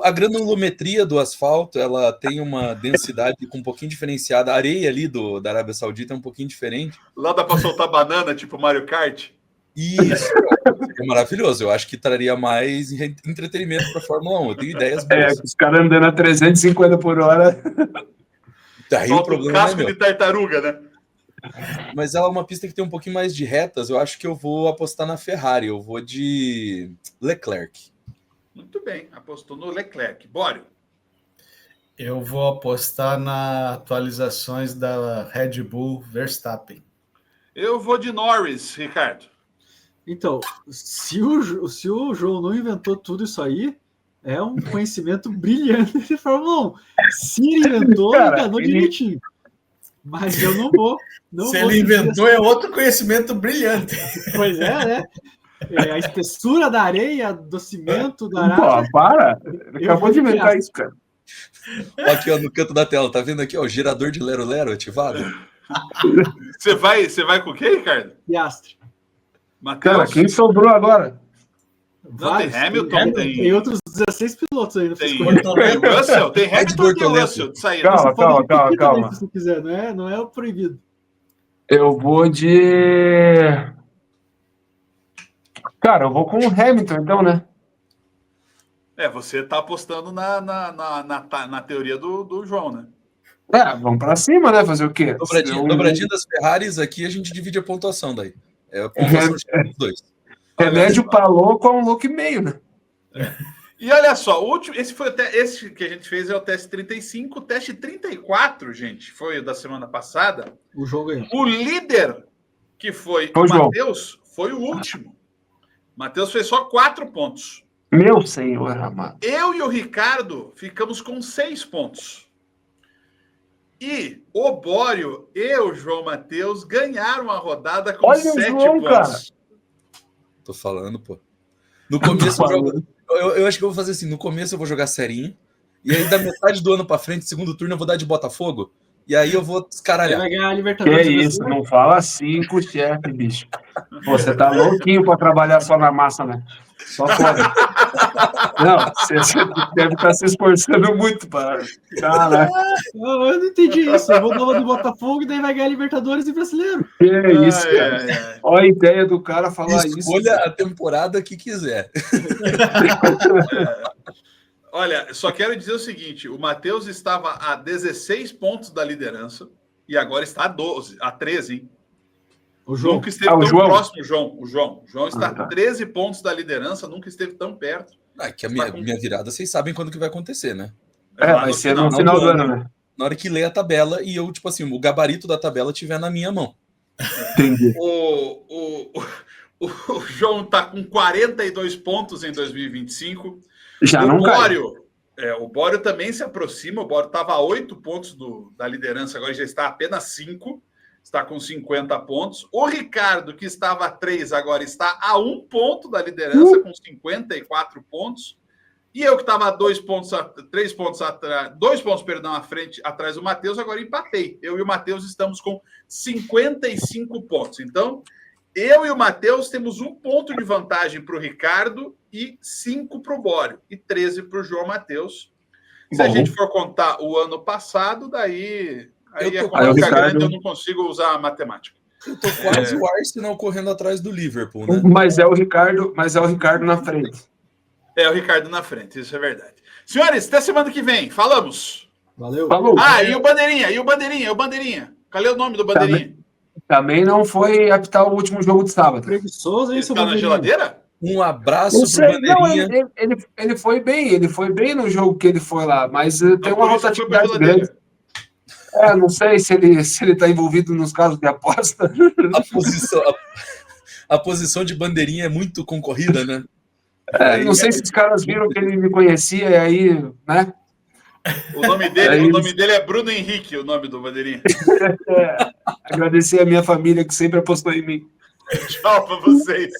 A granulometria do asfalto, ela tem uma densidade um pouquinho diferenciada. A areia ali da Arábia Saudita é um pouquinho diferente. Lá dá para soltar banana, tipo Mario Kart? Isso, é maravilhoso. Eu acho que traria mais entretenimento para a Fórmula 1. Eu tenho ideias boas. Os caras andando a 350 por hora. Daí o problema casco de tartaruga, né? Mas ela é uma pista que tem um pouquinho mais de retas. Eu acho que eu vou apostar na Ferrari. Eu vou de Leclerc. Muito bem, apostou no Leclerc. Bório? Eu vou apostar nas atualizações da Red Bull Verstappen. Eu vou de Norris, Ricardo. Então, se o João não inventou tudo isso aí, é um conhecimento brilhante de Fórmula 1. Se ele inventou, enganou direitinho. Mas eu não vou. Se ele inventou, é outro conhecimento brilhante. Pois é, né? A espessura da areia, do cimento, da areia. Pô, para! Acabou de inventar isso, cara. Aqui, ó, no canto da tela, tá vendo aqui, ó, o gerador de Lero Lero ativado? Você vai com o quê, Ricardo? Piastri. Mateus? Cara, quem sobrou agora? Não, tem Hamilton, tem outros 16 pilotos aí. Tem Russell, tem Hamilton e Russell de saída. Calma. Se quiser, não é o proibido. Eu vou de... Cara, eu vou com o Hamilton, então, né? Você tá apostando na teoria do João, né? Vamos pra cima, né? Fazer o quê? Dobradinha das Ferraris aqui, a gente divide a pontuação daí. É a pontuação dos dois. Remédio pra louco é um louco e meio, né? E olha só, esse que a gente fez é o teste 35, o teste 34, gente, foi o da semana passada. O João ganhou. O líder, que foi o Matheus, foi o último. Matheus fez só 4 pontos. Meu senhor amado. Eu e o Ricardo ficamos com 6 pontos. E o Bório e o João Matheus ganharam a rodada com 7 pontos. Cara. Tô falando, pô. No começo eu acho que eu vou fazer assim, no começo eu vou jogar serinho, e aí da metade do ano pra frente, segundo turno, eu vou dar de Botafogo, e aí eu vou descaralhar. Vai ganhar a Libertadores. Que isso, não fala assim com o chefe, bicho. Você tá louquinho pra trabalhar só na massa, né? Só pode. Não, você deve estar se esforçando muito para. Caraca, Eu não entendi isso. Eu vou dar uma do Botafogo e daí vai ganhar Libertadores e Brasileiro. que isso, Ai, cara. ai, ai. Olha a ideia do cara falar isso. Escolha a temporada que quiser. Olha, só quero dizer o seguinte: o Matheus estava a 16 pontos da liderança e agora está a 12, a 13, hein? O João. Nunca esteve o tão João. próximo, João. O João está tá. a 13 pontos da liderança, nunca esteve tão perto. Ah, que a minha virada, vocês sabem quando que vai acontecer, né? Lá Vai no ser no final do ano, né? Na hora que ler a tabela e eu, tipo assim, o gabarito da tabela estiver na minha mão. Entendi. O João está com 42 pontos em 2025. Já não cai. O Bório também se aproxima. O Bório estava a 8 pontos da liderança, agora já está a apenas 5. Está com 50 pontos. O Ricardo, que estava a 3, agora está a 1 ponto da liderança, com 54 pontos. E eu, que estava a 2 pontos, 3 pontos atrás, 2 pontos, perdão, à frente, atrás do Matheus, agora empatei. Eu e o Matheus estamos com 55 pontos. Então, eu e o Matheus temos 1 ponto de vantagem para o Ricardo e 5 para o Bório e 13 para o João Matheus. Se a gente for contar o ano passado, daí a conta fica grande, eu não consigo usar a matemática. Eu tô quase o Arsenal correndo atrás do Liverpool, né? Mas é o Ricardo na frente. É o Ricardo na frente, isso é verdade. Senhores, até semana que vem. Falamos. Valeu. Falou. E o Bandeirinha? Cadê o nome do Bandeirinha? Também não foi apitar o último jogo de sábado. Preguiçoso, hein, Ele seu tá na Bandeirinha? geladeira? Um abraço Não sei, pro Bandeirinha. ele foi bem no jogo que ele foi lá, mas tem uma rotatividade grande. Não sei se ele está envolvido nos casos de aposta. A posição de Bandeirinha é muito concorrida, né? Não sei se os caras viram que ele me conhecia e aí, né? O nome dele é Bruno Henrique, o nome do Bandeirinha. Agradecer a minha família que sempre apostou em mim. Tchau para vocês.